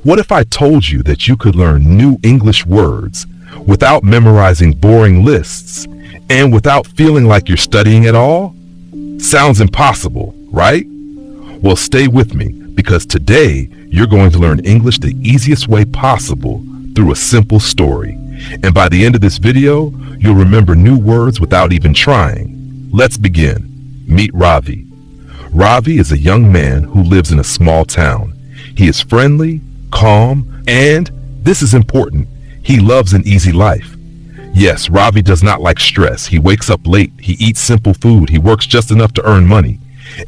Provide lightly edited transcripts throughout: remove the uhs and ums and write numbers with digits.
What if I told you that you could learn new English words without memorizing boring lists and without feeling like you're studying at all? Sounds impossible, right? Well, stay with me because today you're going to learn English the easiest way possible through a simple story. And by the end of this video, you'll remember new words without even trying. Let's begin. Meet Ravi. Ravi is a young man who lives in a small town. He is friendly, calm, and, this is important, he loves an easy life. Yes, Ravi does not like stress. He wakes up late, he eats simple food, he works just enough to earn money.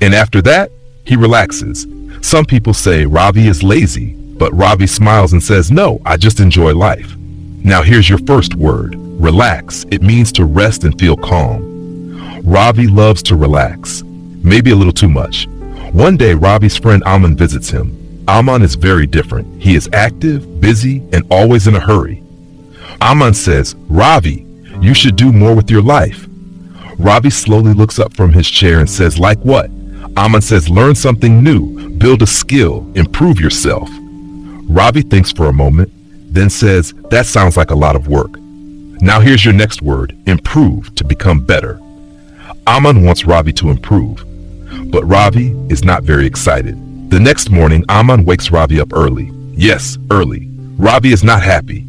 And after that, he relaxes. Some people say Ravi is lazy, but Ravi smiles and says, no, I just enjoy life. Now here's your first word, relax. It means to rest and feel calm. Ravi loves to relax, maybe a little too much. One day, Ravi's friend Aman visits him. Aman is very different. He is active, busy, and always in a hurry. Aman says, Ravi, you should do more with your life. Ravi slowly looks up from his chair and says, like what? Aman says, learn something new, build a skill, improve yourself. Ravi thinks for a moment, then says, that sounds like a lot of work. Now here's your next word, improve, to become better. Aman wants Ravi to improve, but Ravi is not very excited. The next morning, Aman wakes Ravi up early. Yes, early. Ravi is not happy.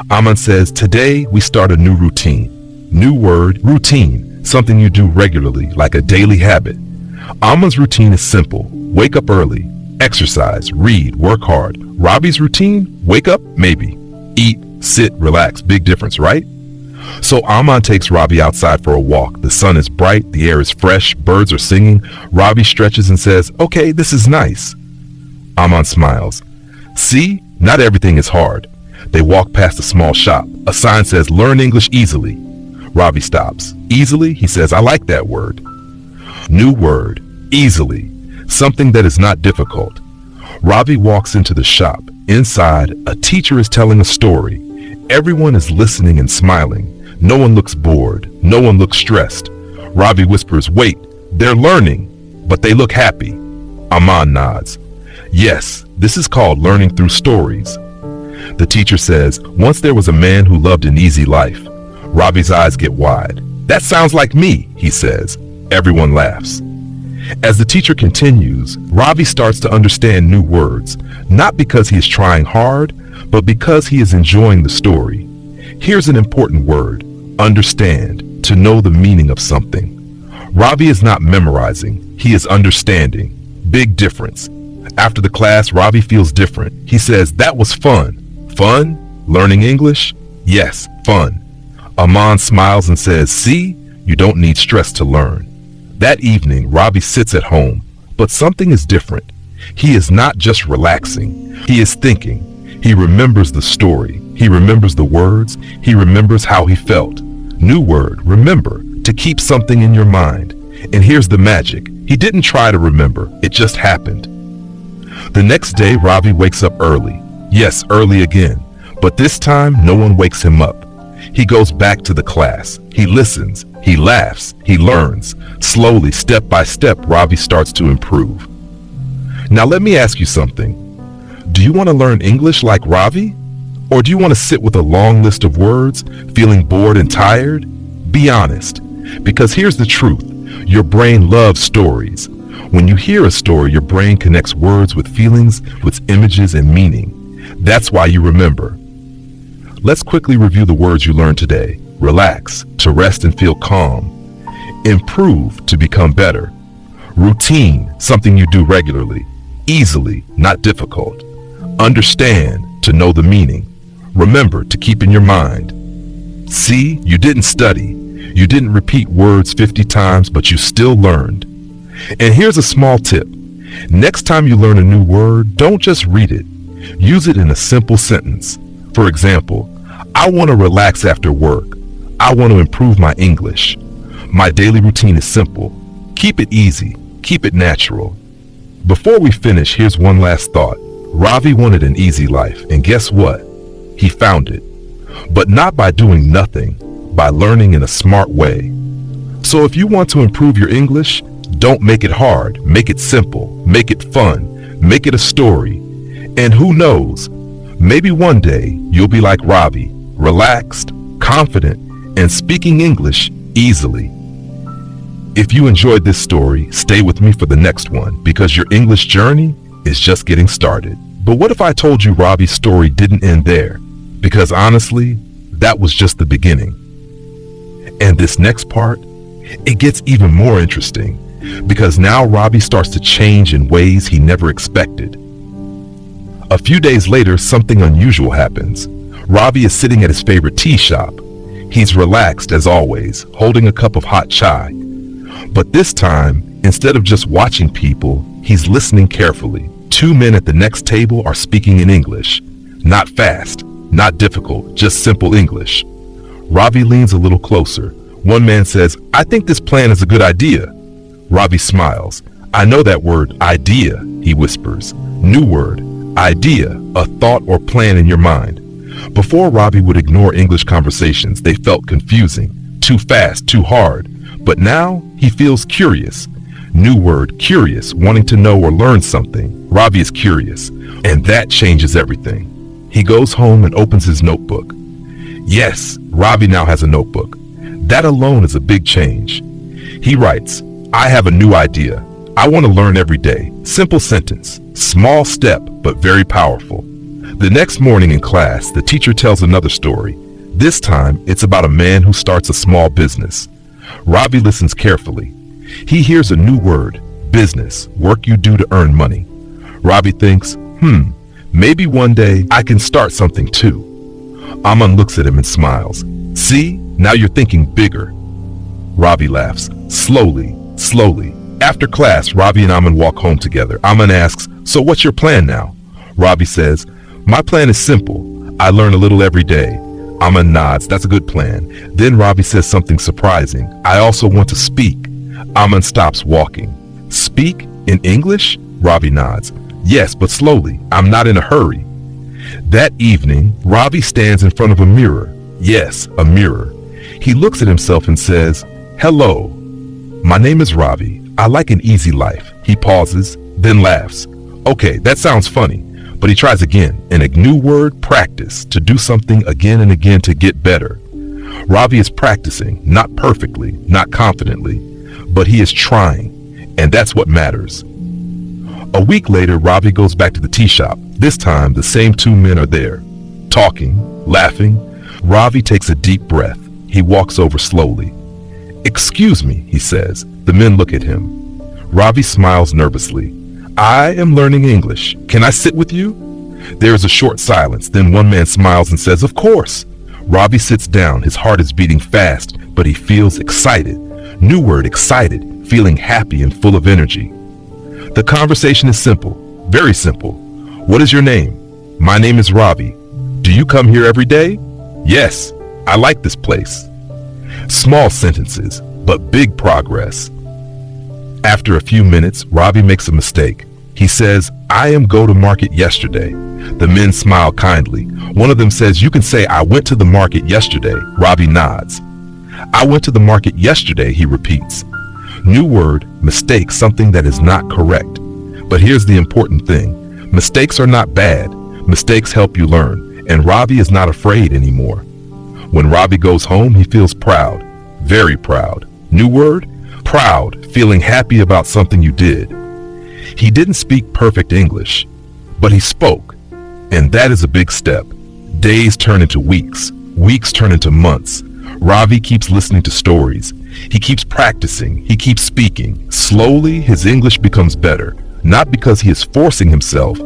Aman says, today we start a new routine. New word, routine, something you do regularly, like a daily habit. Aman's routine is simple. Wake up early, exercise, read, work hard. Ravi's routine, wake up, maybe. Eat, sit, relax. Big difference, right? So Aman takes Ravi outside for a walk. The sun is bright, the air is fresh, birds are singing. Ravi stretches and says, okay, this is nice. Aman smiles. See, not everything is hard. They walk past a small shop. A sign says, learn English easily. Ravi stops. Easily? He says, I like that word. New word, easily. Something that is not difficult. Ravi walks into the shop. Inside, a teacher is telling a story. Everyone is listening and smiling. No one looks bored. No one looks stressed. Ravi whispers, wait, they're learning, but they look happy. Aman nods. Yes, this is called learning through stories. The teacher says, once there was a man who loved an easy life. Ravi's eyes get wide. That sounds like me, he says. Everyone laughs. As the teacher continues, Ravi starts to understand new words, not because he is trying hard, but because he is enjoying the story. Here's an important word, understand, to know the meaning of something. Ravi is not memorizing, he is understanding. Big difference. After the class, Ravi feels different. He says, that was fun. Fun? Learning English? Yes, fun. Aman smiles and says, see, you don't need stress to learn. That evening, Ravi sits at home, but something is different. He is not just relaxing, he is thinking. He remembers the story, he remembers the words, he remembers how he felt. New word, remember, to keep something in your mind. And here's the magic, he didn't try to remember, it just happened. The next day, Ravi wakes up early. Yes, early again, but this time no one wakes him up. He goes back to the class. He listens, he laughs, he learns. Slowly, step by step, Ravi starts to improve. Now let me ask you something. Do you want to learn English like Ravi? Or do you want to sit with a long list of words, feeling bored and tired? Be honest, because here's the truth. Your brain loves stories. When you hear a story, your brain connects words with feelings, with images and meaning. That's why you remember. Let's quickly review the words you learned today. Relax, to rest and feel calm. Improve, to become better. Routine, something you do regularly. Easily, not difficult. Understand, to know the meaning. Remember, to keep in your mind. See, you didn't study. You didn't repeat words 50 times, but you still learned. And here's a small tip. Next time you learn a new word, don't just read it. Use it in a simple sentence. For example, I want to relax after work. I want to improve my English. My daily routine is simple. Keep it easy. Keep it natural. Before we finish, here's one last thought. Ravi wanted an easy life, and guess what? He found it. But not by doing nothing, by learning in a smart way. So if you want to improve your English, don't make it hard. Make it simple. Make it fun. Make it a story. And who knows, maybe one day you'll be like Ravi, relaxed, confident, and speaking English easily. If you enjoyed this story, stay with me for the next one because your English journey is just getting started. But what if I told you Ravi's story didn't end there? Because honestly, that was just the beginning. And this next part, it gets even more interesting because now Ravi starts to change in ways he never expected. A few days later, something unusual happens. Ravi is sitting at his favorite tea shop. He's relaxed as always, holding a cup of hot chai. But this time, instead of just watching people, he's listening carefully. Two men at the next table are speaking in English. Not fast, not difficult, just simple English. Ravi leans a little closer. One man says, "I think this plan is a good idea." Ravi smiles. "I know that word, idea," he whispers. New word, idea, a thought or plan in your mind. Before Ravi would ignore English conversations, they felt confusing, too fast, too hard. But now he feels curious. New word, curious, wanting to know or learn something. Ravi is curious, and that changes everything. He goes home and opens his notebook. Yes, Ravi now has a notebook. That alone is a big change. He writes, "I have a new idea. I want to learn every day." Simple sentence, small step, but very powerful. The next morning in class, the teacher tells another story. This time, it's about a man who starts a small business. Ravi listens carefully. He hears a new word, business, work you do to earn money. Ravi thinks, maybe one day I can start something too. Aman looks at him and smiles. "See, now you're thinking bigger." Ravi laughs, slowly, slowly. After class, Ravi and Aman walk home together. Aman asks, "So what's your plan now?" Ravi says, "My plan is simple. I learn a little every day." Aman nods. That's a good plan. Then Ravi says something surprising. "I also want to speak." Aman stops walking. "Speak in English?" Ravi nods. "Yes, but slowly. I'm not in a hurry." That evening, Ravi stands in front of a mirror. Yes, a mirror. He looks at himself and says, "Hello, my name is Ravi. I like an easy life." He pauses, then laughs. Okay, that sounds funny. But he tries again, and a new word, practice, to do something again and again to get better. Ravi is practicing, not perfectly, not confidently, but he is trying, and that's what matters. A week later, Ravi goes back to the tea shop. This time, the same two men are there, talking, laughing. Ravi takes a deep breath. He walks over slowly. "Excuse me," he says. The men look at him. Ravi smiles nervously. "I am learning English. Can I sit with you?" There is a short silence. Then one man smiles and says, "Of course." Ravi sits down. His heart is beating fast, but he feels excited. New word, excited, feeling happy and full of energy. The conversation is simple, very simple. "What is your name?" "My name is Ravi." "Do you come here every day?" "Yes, I like this place." Small sentences, but big progress. After a few minutes, Ravi makes a mistake. He says, "I am go to market yesterday." The men smile kindly. One of them says, "You can say I went to the market yesterday." Ravi nods. "I went to the market yesterday," he repeats. New word, mistake, something that is not correct. But here's the important thing. Mistakes are not bad. Mistakes help you learn, and Ravi is not afraid anymore. When Ravi goes home, he feels proud, very proud. New word, proud, feeling happy about something you did. He didn't speak perfect English, but he spoke, and that is a big step. Days turn into weeks, weeks turn into months. Ravi keeps listening to stories. He keeps practicing, he keeps speaking. Slowly, his English becomes better, not because he is forcing himself,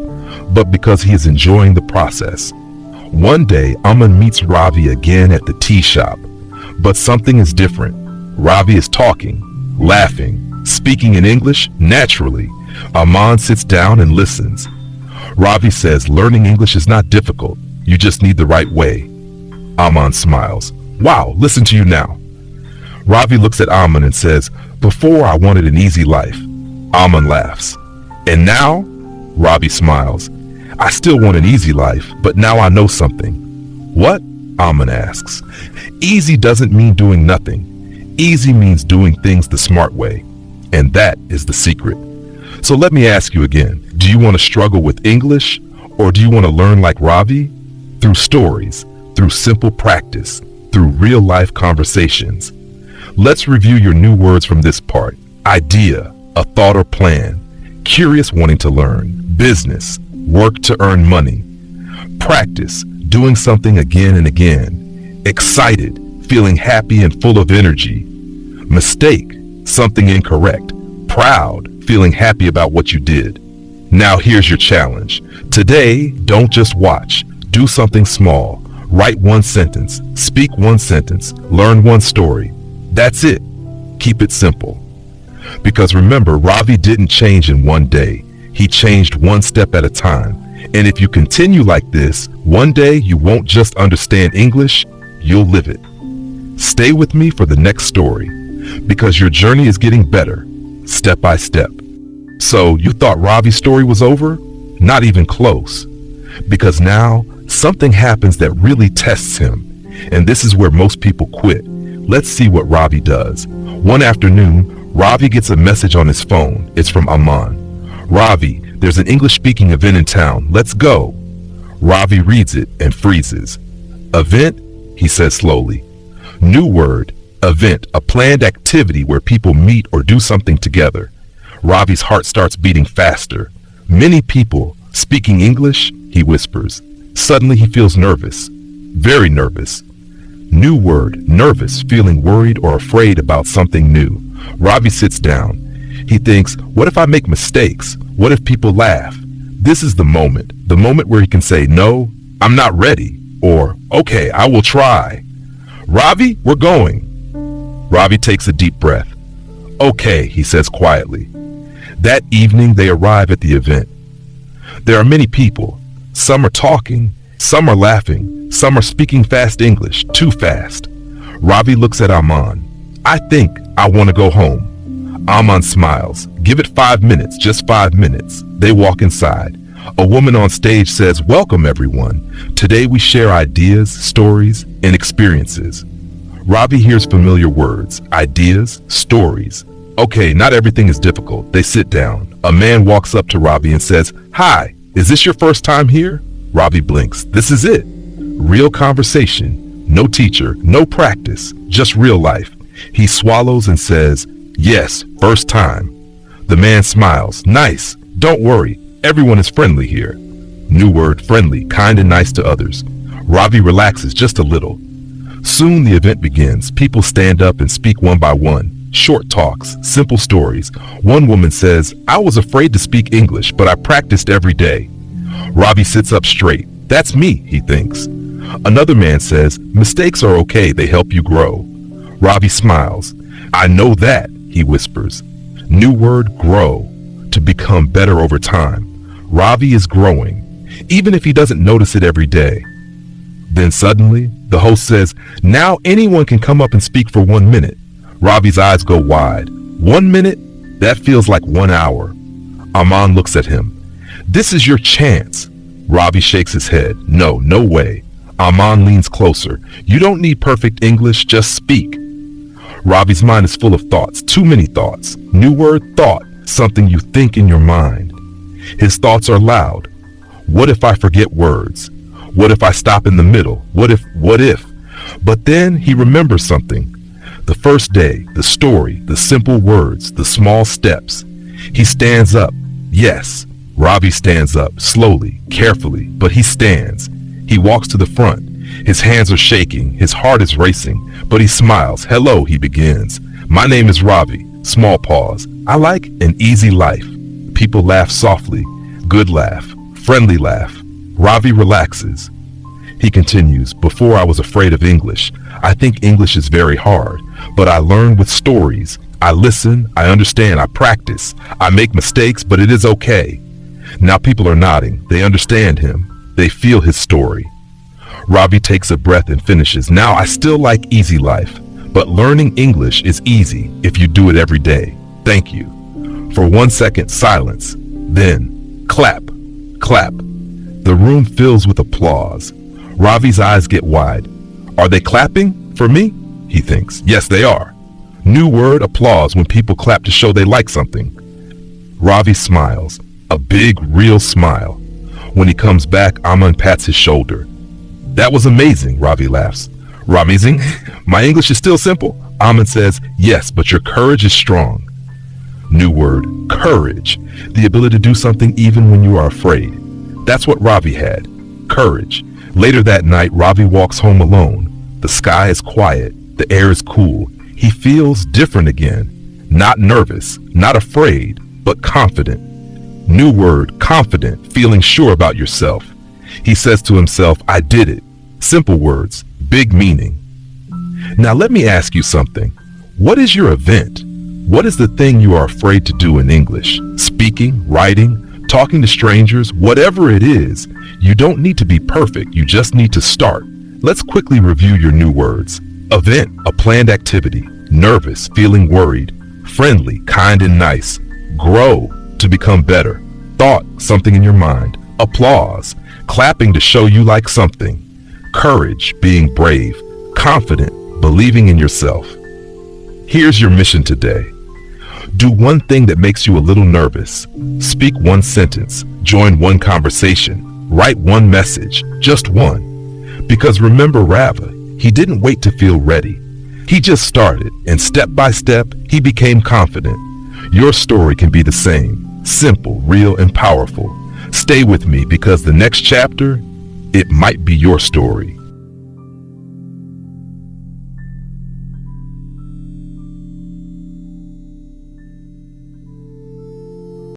but because he is enjoying the process. One day, Aman meets Ravi again at the tea shop, but something is different. Ravi is talking, laughing, speaking in English naturally. Aman sits down and listens. Ravi says, "Learning English is not difficult. You just need the right way." Aman smiles. "Wow, listen to you now." Ravi looks at Aman and says, "Before I wanted an easy life." Aman laughs. "And now?" Ravi smiles. "I still want an easy life, but now I know something." "What?" Aman asks. Easy doesn't mean doing nothing. Easy means doing things the smart way. And that is the secret. So let me ask you again, do you want to struggle with English Or do you want to learn like Ravi? Through stories, through simple practice, through real-life conversations. Let's review your new words from this part. Idea, a thought or plan. Curious, wanting to learn. Business, work to earn money. Practice, doing something again and again. Excited, feeling happy and full of energy. Mistake, something incorrect. Proud, feeling happy about what you did. Now here's your challenge. Today, don't just watch. Do something small. Write one sentence. Speak one sentence. Learn one story. That's it. Keep it simple. Because remember, Ravi didn't change in one day. He changed one step at a time. And if you continue like this, one day you won't just understand English, you'll live it. Stay with me for the next story, because your journey is getting better, step by step. So you thought Ravi's story was over? Not even close. Because now something happens that really tests him. And this is where most people quit. Let's see what Ravi does. One afternoon, Ravi gets a message on his phone. It's from Aman. Ravi, there's an English-speaking event in town. Let's go. Ravi reads it and freezes. Event? He says slowly. New word, event, a planned activity where people meet or do something together. Ravi's heart starts beating faster. Many people speaking English, he whispers. Suddenly he feels nervous, very nervous. New word, nervous, feeling worried or afraid about something new. Ravi sits down. He thinks, what if I make mistakes? What if people laugh? This is the moment where he can say, no, I'm not ready, or, okay, I will try. Ravi, we're going. Ravi takes a deep breath. Okay, he says quietly. That evening they arrive at the event. There are many people. Some are talking, some are laughing, some are speaking fast English, too fast. Ravi looks at Aman. I think I want to go home. Aman smiles. Give it 5 minutes, just 5 minutes. They walk inside. A woman on stage says, welcome everyone. Today we share ideas, stories, and experiences. Ravi hears familiar words, ideas, stories. Okay, not everything is difficult. They sit down. A man walks up to Ravi and says, hi, is this your first time here? Ravi blinks. This is it. Real conversation. No teacher, no practice, just real life. He swallows and says, yes, first time. The man smiles. Nice. Don't worry. Everyone is friendly here. New word, friendly, kind and nice to others. Ravi relaxes just a little. Soon the event begins. People stand up and speak one by one. Short talks, simple stories. One woman says, I was afraid to speak English, but I practiced every day. Ravi sits up straight. That's me, he thinks. Another man says, mistakes are okay, they help you grow. Ravi smiles. I know that, he whispers. New word, grow, to become better over time. Ravi is growing, even if he doesn't notice it every day. Then suddenly, the host says, now anyone can come up and speak for 1 minute. Ravi's eyes go wide. 1 minute? That feels like 1 hour. Aman looks at him. This is your chance. Ravi shakes his head. No, no way. Aman leans closer. You don't need perfect English, just speak. Ravi's mind is full of thoughts, too many thoughts. New word, thought, something you think in your mind. His thoughts are loud. What if I forget words? What if I stop in the middle? What if? But then he remembers something. The first day, the story, the simple words, the small steps. He stands up. Yes, Ravi stands up, slowly, carefully, but he stands. He walks to the front. His hands are shaking, his heart is racing, but he smiles. Hello, he begins. My name is Ravi. Small pause. I like an easy life. People laugh softly. Good laugh. Friendly laugh. Ravi relaxes. He continues, before I was afraid of English. I think English is very hard, but I learn with stories. I listen, I understand, I practice. I make mistakes, but it is okay. Now people are nodding. They understand him. They feel his story. Ravi takes a breath and finishes. Now I still like easy life, but learning English is easy if you do it every day. Thank you. For 1 second, silence. Then, clap, clap. The room fills with applause. Ravi's eyes get wide. Are they clapping for me? He thinks. Yes, they are. New word, applause, when people clap to show they like something. Ravi smiles. A big, real smile. When he comes back, Aman pats his shoulder. That was amazing, Ravi laughs. Ramazing? My English is still simple? Aman says, yes, but your courage is strong. New word, courage. The ability to do something even when you are afraid. That's what Ravi had. Courage. Later that night, Ravi walks home alone. The sky is quiet. The air is cool. He feels different again. Not nervous, not afraid, but confident. New word, confident, feeling sure about yourself. He says to himself, I did it. Simple words, big meaning. Now let me ask you something. What is your event? What is the thing you are afraid to do in English? Speaking, writing, talking to strangers, whatever it is, you don't need to be perfect. You just need to start. Let's quickly review your new words. Event, a planned activity. Nervous, feeling worried. Friendly, kind and nice. Grow, to become better. Thought, something in your mind. Applause, clapping to show you like something. Courage, being brave. Confident, believing in yourself. Here's your mission today. Do one thing that makes you a little nervous. Speak one sentence. Join one conversation. Write one message. Just one. Because remember Ravi, he didn't wait to feel ready. He just started, and step by step, he became confident. Your story can be the same. Simple, real, and powerful. Stay with me because the next chapter, it might be your story.